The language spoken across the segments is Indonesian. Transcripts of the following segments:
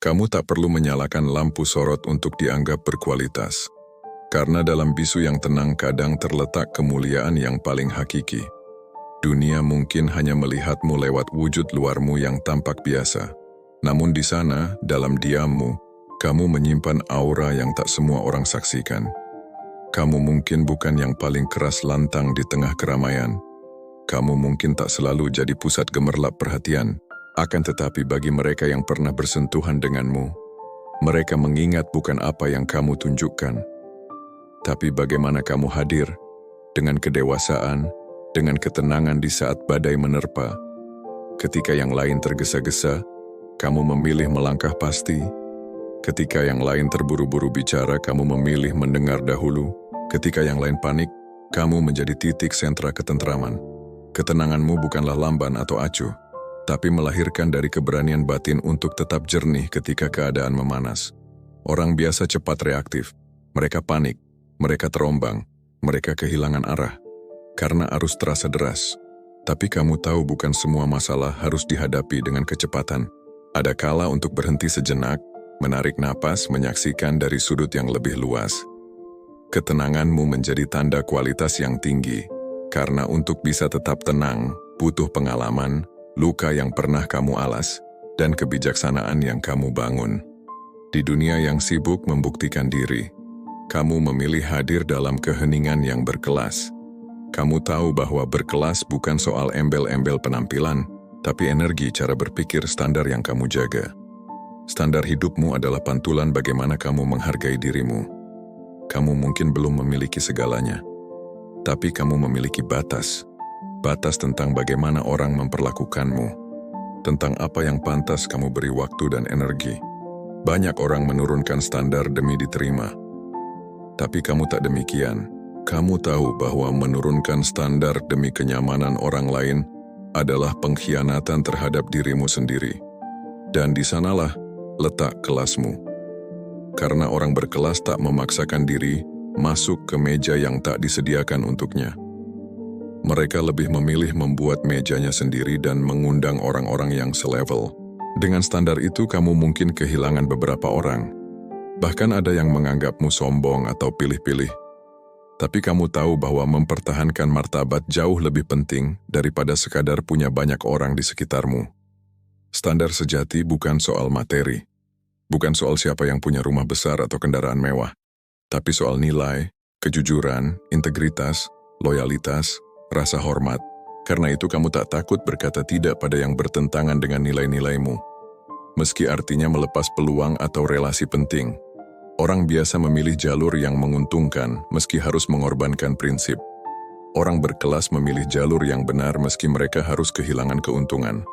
Kamu tak perlu menyalakan lampu sorot untuk dianggap berkualitas. Karena dalam bisu yang tenang kadang terletak kemuliaan yang paling hakiki. Dunia mungkin hanya melihatmu lewat wujud luarmu yang tampak biasa. Namun di sana, dalam diammu, kamu menyimpan aura yang tak semua orang saksikan. Kamu mungkin bukan yang paling keras lantang di tengah keramaian. Kamu mungkin tak selalu jadi pusat gemerlap perhatian. Akan tetapi bagi mereka yang pernah bersentuhan denganmu, mereka mengingat bukan apa yang kamu tunjukkan, tapi bagaimana kamu hadir, dengan kedewasaan, dengan ketenangan di saat badai menerpa. Ketika yang lain tergesa-gesa, kamu memilih melangkah pasti. Ketika yang lain terburu-buru bicara, kamu memilih mendengar dahulu. Ketika yang lain panik, kamu menjadi titik sentra ketentraman. Ketenanganmu bukanlah lamban atau acuh, tapi melahirkan dari keberanian batin untuk tetap jernih ketika keadaan memanas. Orang biasa cepat reaktif. Mereka panik, mereka terombang, mereka kehilangan arah, karena arus terasa deras. Tapi kamu tahu bukan semua masalah harus dihadapi dengan kecepatan. Ada kala untuk berhenti sejenak, menarik napas, menyaksikan dari sudut yang lebih luas. Ketenanganmu menjadi tanda kualitas yang tinggi, karena untuk bisa tetap tenang, butuh pengalaman, luka yang pernah kamu alas, dan kebijaksanaan yang kamu bangun. Di dunia yang sibuk membuktikan diri, kamu memilih hadir dalam keheningan yang berkelas. Kamu tahu bahwa berkelas bukan soal embel-embel penampilan, tapi energi cara berpikir standar yang kamu jaga. Standar hidupmu adalah pantulan bagaimana kamu menghargai dirimu. Kamu mungkin belum memiliki segalanya, tapi kamu memiliki batas. Batas tentang bagaimana orang memperlakukanmu, tentang apa yang pantas kamu beri waktu dan energi. Banyak orang menurunkan standar demi diterima. Tapi kamu tak demikian. Kamu tahu bahwa menurunkan standar demi kenyamanan orang lain adalah pengkhianatan terhadap dirimu sendiri. Dan di sanalah letak kelasmu. Karena orang berkelas tak memaksakan diri masuk ke meja yang tak disediakan untuknya. Mereka lebih memilih membuat mejanya sendiri dan mengundang orang-orang yang selevel. Dengan standar itu kamu mungkin kehilangan beberapa orang. Bahkan ada yang menganggapmu sombong atau pilih-pilih. Tapi kamu tahu bahwa mempertahankan martabat jauh lebih penting daripada sekadar punya banyak orang di sekitarmu. Standar sejati bukan soal materi. Bukan soal siapa yang punya rumah besar atau kendaraan mewah. Tapi soal nilai, kejujuran, integritas, loyalitas, rasa hormat. Karena itu kamu tak takut berkata tidak pada yang bertentangan dengan nilai-nilaimu. Meski artinya melepas peluang atau relasi penting. Orang biasa memilih jalur yang menguntungkan meski harus mengorbankan prinsip. Orang berkelas memilih jalur yang benar meski mereka harus kehilangan keuntungan.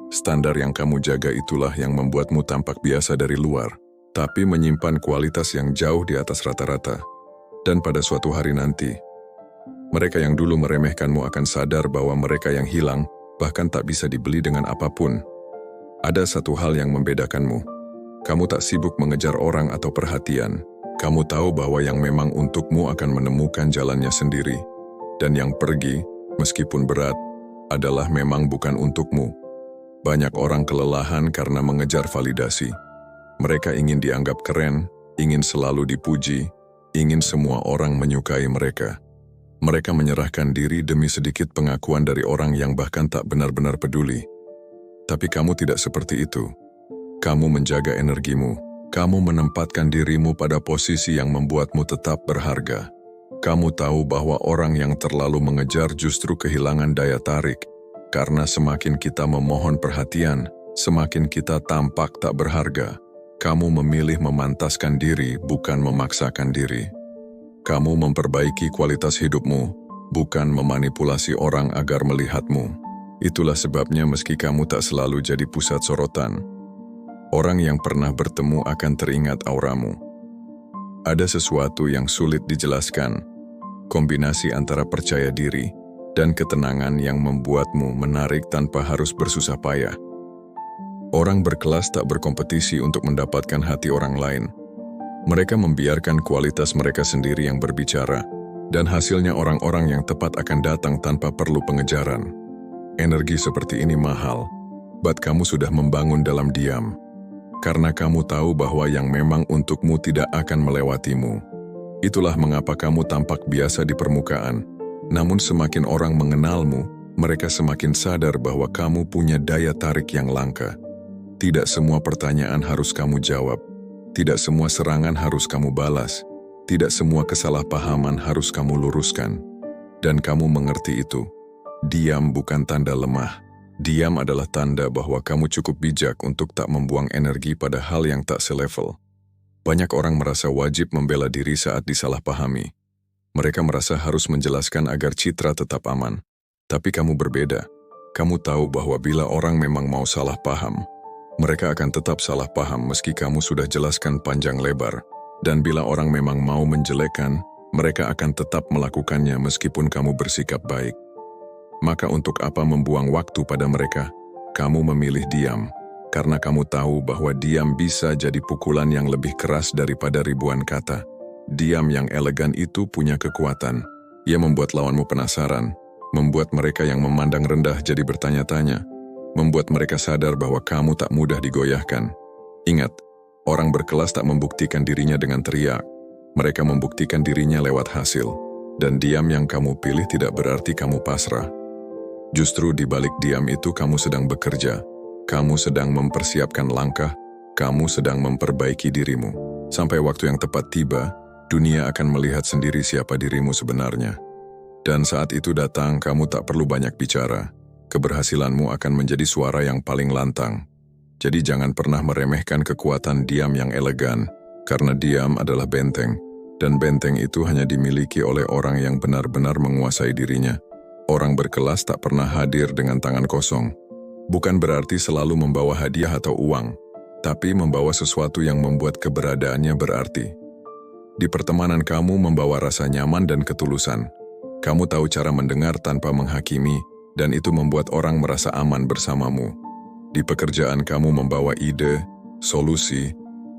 Standar yang kamu jaga itulah yang membuatmu tampak biasa dari luar, tapi menyimpan kualitas yang jauh di atas rata-rata. Dan pada suatu hari nanti, mereka yang dulu meremehkanmu akan sadar bahwa mereka yang hilang bahkan tak bisa dibeli dengan apapun. Ada satu hal yang membedakanmu. Kamu tak sibuk mengejar orang atau perhatian. Kamu tahu bahwa yang memang untukmu akan menemukan jalannya sendiri. Dan yang pergi, meskipun berat, adalah memang bukan untukmu. Banyak orang kelelahan karena mengejar validasi. Mereka ingin dianggap keren, ingin selalu dipuji, ingin semua orang menyukai mereka. Mereka menyerahkan diri demi sedikit pengakuan dari orang yang bahkan tak benar-benar peduli. Tapi kamu tidak seperti itu. Kamu menjaga energimu. Kamu menempatkan dirimu pada posisi yang membuatmu tetap berharga. Kamu tahu bahwa orang yang terlalu mengejar justru kehilangan daya tarik. Karena semakin kita memohon perhatian, semakin kita tampak tak berharga. Kamu memilih memantaskan diri, bukan memaksakan diri. Kamu memperbaiki kualitas hidupmu, bukan memanipulasi orang agar melihatmu. Itulah sebabnya meski kamu tak selalu jadi pusat sorotan, orang yang pernah bertemu akan teringat auramu. Ada sesuatu yang sulit dijelaskan, kombinasi antara percaya diri dan ketenangan yang membuatmu menarik tanpa harus bersusah payah. Orang berkelas tak berkompetisi untuk mendapatkan hati orang lain. Mereka membiarkan kualitas mereka sendiri yang berbicara, dan hasilnya orang-orang yang tepat akan datang tanpa perlu pengejaran. Energi seperti ini mahal, but kamu sudah membangun dalam diam. Karena kamu tahu bahwa yang memang untukmu tidak akan melewatimu. Itulah mengapa kamu tampak biasa di permukaan. Namun semakin orang mengenalmu, mereka semakin sadar bahwa kamu punya daya tarik yang langka. Tidak semua pertanyaan harus kamu jawab. Tidak semua serangan harus kamu balas. Tidak semua kesalahpahaman harus kamu luruskan. Dan kamu mengerti itu. Diam bukan tanda lemah. Diam adalah tanda bahwa kamu cukup bijak untuk tak membuang energi pada hal yang tak selevel. Banyak orang merasa wajib membela diri saat disalahpahami. Mereka merasa harus menjelaskan agar citra tetap aman. Tapi kamu berbeda. Kamu tahu bahwa bila orang memang mau salah paham, mereka akan tetap salah paham meski kamu sudah jelaskan panjang lebar. Dan bila orang memang mau menjelekkan, mereka akan tetap melakukannya meskipun kamu bersikap baik. Maka untuk apa membuang waktu pada mereka? Kamu memilih diam, karena kamu tahu bahwa diam bisa jadi pukulan yang lebih keras daripada ribuan kata. Diam yang elegan itu punya kekuatan. Ia membuat lawanmu penasaran, membuat mereka yang memandang rendah jadi bertanya-tanya, membuat mereka sadar bahwa kamu tak mudah digoyahkan. Ingat, orang berkelas tak membuktikan dirinya dengan teriak. Mereka membuktikan dirinya lewat hasil. Dan diam yang kamu pilih tidak berarti kamu pasrah. Justru di balik diam itu kamu sedang bekerja, kamu sedang mempersiapkan langkah, kamu sedang memperbaiki dirimu. Sampai waktu yang tepat tiba, dunia akan melihat sendiri siapa dirimu sebenarnya. Dan saat itu datang, kamu tak perlu banyak bicara. Keberhasilanmu akan menjadi suara yang paling lantang. Jadi jangan pernah meremehkan kekuatan diam yang elegan, karena diam adalah benteng, dan benteng itu hanya dimiliki oleh orang yang benar-benar menguasai dirinya. Orang berkelas tak pernah hadir dengan tangan kosong. Bukan berarti selalu membawa hadiah atau uang, tapi membawa sesuatu yang membuat keberadaannya berarti. Di pertemanan kamu membawa rasa nyaman dan ketulusan. Kamu tahu cara mendengar tanpa menghakimi, dan itu membuat orang merasa aman bersamamu. Di pekerjaan kamu membawa ide, solusi,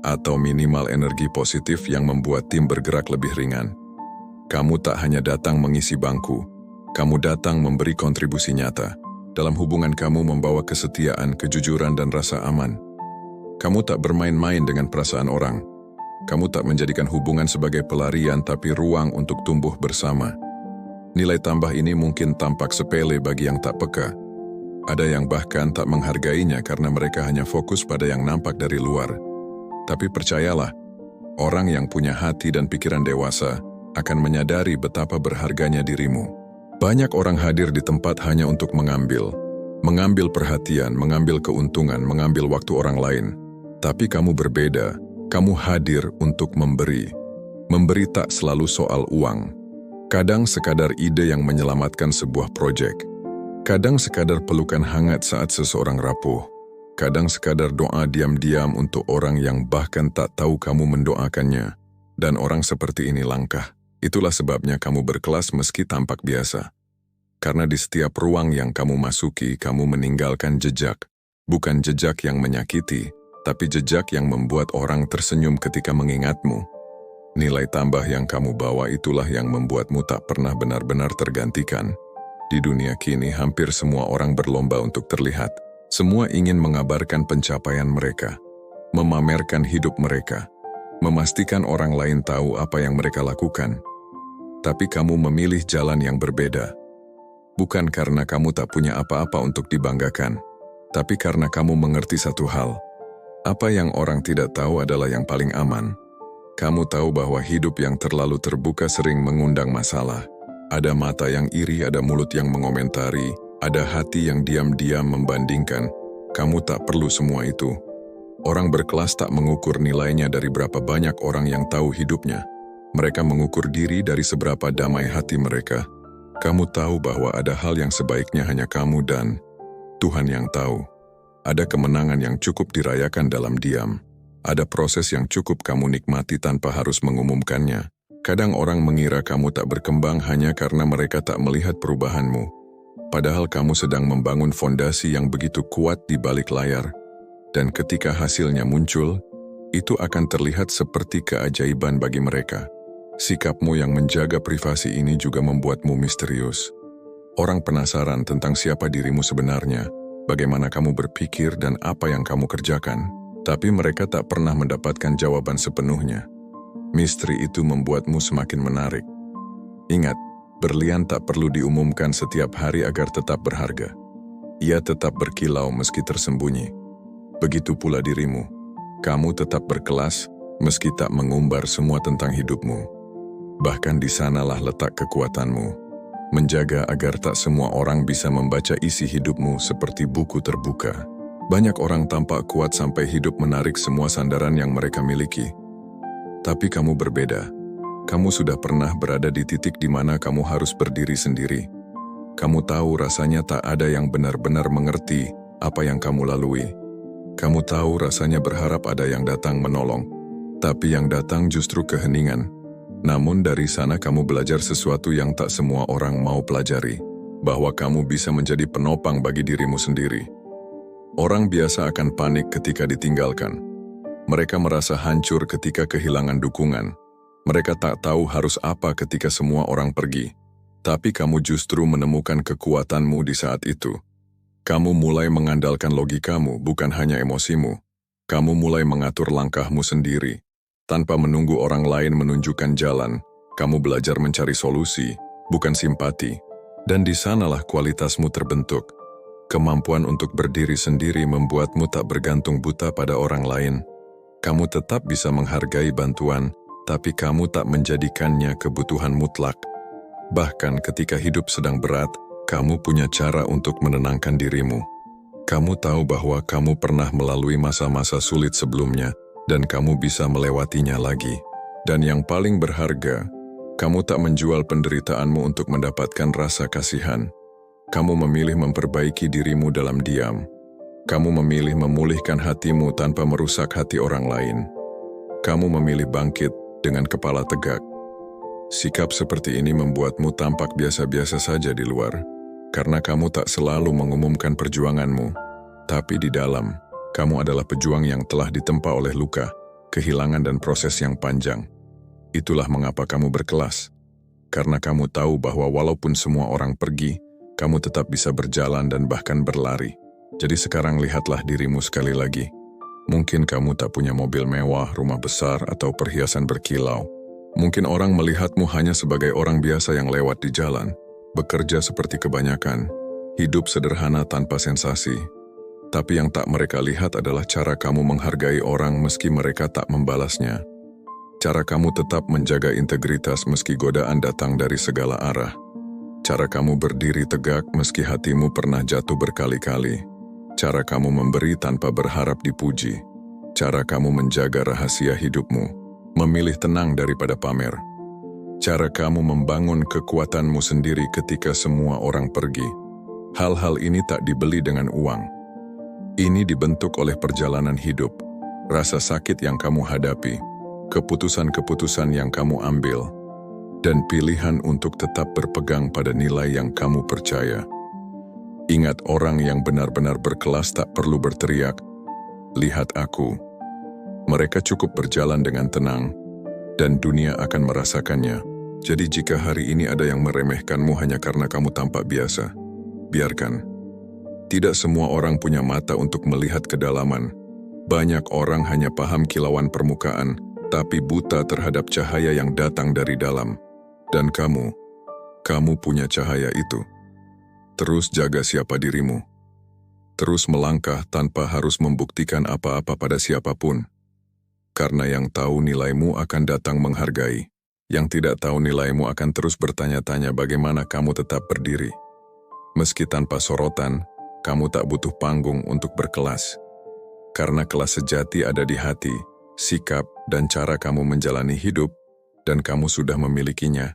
atau minimal energi positif yang membuat tim bergerak lebih ringan. Kamu tak hanya datang mengisi bangku, kamu datang memberi kontribusi nyata. Dalam hubungan kamu membawa kesetiaan, kejujuran, dan rasa aman. Kamu tak bermain-main dengan perasaan orang. Kamu tak menjadikan hubungan sebagai pelarian tapi ruang untuk tumbuh bersama. Nilai tambah ini mungkin tampak sepele bagi yang tak peka. Ada yang bahkan tak menghargainya karena mereka hanya fokus pada yang nampak dari luar. Tapi percayalah, orang yang punya hati dan pikiran dewasa akan menyadari betapa berharganya dirimu. Banyak orang hadir di tempat hanya untuk mengambil perhatian, mengambil keuntungan, mengambil waktu orang lain. Tapi kamu berbeda, kamu hadir untuk memberi. Memberi tak selalu soal uang. Kadang sekadar ide yang menyelamatkan sebuah proyek. Kadang sekadar pelukan hangat saat seseorang rapuh. Kadang sekadar doa diam-diam untuk orang yang bahkan tak tahu kamu mendoakannya. Dan orang seperti ini langkah. Itulah sebabnya kamu berkelas meski tampak biasa. Karena di setiap ruang yang kamu masuki, kamu meninggalkan jejak. Bukan jejak yang menyakiti, tapi jejak yang membuat orang tersenyum ketika mengingatmu. Nilai tambah yang kamu bawa itulah yang membuatmu tak pernah benar-benar tergantikan. Di dunia kini, hampir semua orang berlomba untuk terlihat. Semua ingin mengabarkan pencapaian mereka, memamerkan hidup mereka, memastikan orang lain tahu apa yang mereka lakukan. Tapi kamu memilih jalan yang berbeda. Bukan karena kamu tak punya apa-apa untuk dibanggakan, tapi karena kamu mengerti satu hal. Apa yang orang tidak tahu adalah yang paling aman. Kamu tahu bahwa hidup yang terlalu terbuka sering mengundang masalah. Ada mata yang iri, ada mulut yang mengomentari, ada hati yang diam-diam membandingkan. Kamu tak perlu semua itu. Orang berkelas tak mengukur nilainya dari berapa banyak orang yang tahu hidupnya. Mereka mengukur diri dari seberapa damai hati mereka. Kamu tahu bahwa ada hal yang sebaiknya hanya kamu dan Tuhan yang tahu. Ada kemenangan yang cukup dirayakan dalam diam. Ada proses yang cukup kamu nikmati tanpa harus mengumumkannya. Kadang orang mengira kamu tak berkembang hanya karena mereka tak melihat perubahanmu. Padahal kamu sedang membangun fondasi yang begitu kuat di balik layar. Dan ketika hasilnya muncul, itu akan terlihat seperti keajaiban bagi mereka. Sikapmu yang menjaga privasi ini juga membuatmu misterius. Orang penasaran tentang siapa dirimu sebenarnya, bagaimana kamu berpikir dan apa yang kamu kerjakan. Tapi mereka tak pernah mendapatkan jawaban sepenuhnya. Misteri itu membuatmu semakin menarik. Ingat, berlian tak perlu diumumkan setiap hari agar tetap berharga. Ia tetap berkilau meski tersembunyi. Begitu pula dirimu. Kamu tetap berkelas meski tak mengumbar semua tentang hidupmu. Bahkan di sanalah letak kekuatanmu. Menjaga agar tak semua orang bisa membaca isi hidupmu seperti buku terbuka. Banyak orang tampak kuat sampai hidup menarik semua sandaran yang mereka miliki. Tapi kamu berbeda. Kamu sudah pernah berada di titik di mana kamu harus berdiri sendiri. Kamu tahu rasanya tak ada yang benar-benar mengerti apa yang kamu lalui. Kamu tahu rasanya berharap ada yang datang menolong. Tapi yang datang justru keheningan. Namun dari sana kamu belajar sesuatu yang tak semua orang mau pelajari. Bahwa kamu bisa menjadi penopang bagi dirimu sendiri. Orang biasa akan panik ketika ditinggalkan. Mereka merasa hancur ketika kehilangan dukungan. Mereka tak tahu harus apa ketika semua orang pergi. Tapi kamu justru menemukan kekuatanmu di saat itu. Kamu mulai mengandalkan logikamu, bukan hanya emosimu. Kamu mulai mengatur langkahmu sendiri. Tanpa menunggu orang lain menunjukkan jalan, kamu belajar mencari solusi, bukan simpati. Dan di sanalah kualitasmu terbentuk. Kemampuan untuk berdiri sendiri membuatmu tak bergantung buta pada orang lain. Kamu tetap bisa menghargai bantuan, tapi kamu tak menjadikannya kebutuhan mutlak. Bahkan ketika hidup sedang berat, kamu punya cara untuk menenangkan dirimu. Kamu tahu bahwa kamu pernah melalui masa-masa sulit sebelumnya, dan kamu bisa melewatinya lagi. Dan yang paling berharga, kamu tak menjual penderitaanmu untuk mendapatkan rasa kasihan. Kamu memilih memperbaiki dirimu dalam diam. Kamu memilih memulihkan hatimu tanpa merusak hati orang lain. Kamu memilih bangkit dengan kepala tegak. Sikap seperti ini membuatmu tampak biasa-biasa saja di luar, karena kamu tak selalu mengumumkan perjuanganmu. Tapi di dalam, kamu adalah pejuang yang telah ditempa oleh luka, kehilangan dan proses yang panjang. Itulah mengapa kamu berkelas. Karena kamu tahu bahwa walaupun semua orang pergi, kamu tetap bisa berjalan dan bahkan berlari. Jadi sekarang lihatlah dirimu sekali lagi. Mungkin kamu tak punya mobil mewah, rumah besar, atau perhiasan berkilau. Mungkin orang melihatmu hanya sebagai orang biasa yang lewat di jalan, bekerja seperti kebanyakan, hidup sederhana tanpa sensasi. Tapi yang tak mereka lihat adalah cara kamu menghargai orang meski mereka tak membalasnya. Cara kamu tetap menjaga integritas meski godaan datang dari segala arah. Cara kamu berdiri tegak meski hatimu pernah jatuh berkali-kali. Cara kamu memberi tanpa berharap dipuji. Cara kamu menjaga rahasia hidupmu, memilih tenang daripada pamer. Cara kamu membangun kekuatanmu sendiri ketika semua orang pergi. Hal-hal ini tak dibeli dengan uang. Ini dibentuk oleh perjalanan hidup, rasa sakit yang kamu hadapi, keputusan-keputusan yang kamu ambil, dan pilihan untuk tetap berpegang pada nilai yang kamu percaya. Ingat, orang yang benar-benar berkelas tak perlu berteriak, "Lihat aku." Mereka cukup berjalan dengan tenang, dan dunia akan merasakannya. Jadi jika hari ini ada yang meremehkanmu hanya karena kamu tampak biasa, biarkan. Tidak semua orang punya mata untuk melihat kedalaman. Banyak orang hanya paham kilauan permukaan, tapi buta terhadap cahaya yang datang dari dalam. Dan kamu punya cahaya itu. Terus jaga siapa dirimu. Terus melangkah tanpa harus membuktikan apa-apa pada siapapun. Karena yang tahu nilaimu akan datang menghargai. Yang tidak tahu nilaimu akan terus bertanya-tanya bagaimana kamu tetap berdiri. Meski tanpa sorotan, kamu tak butuh panggung untuk berkelas. Karena kelas sejati ada di hati, sikap, dan cara kamu menjalani hidup, dan kamu sudah memilikinya.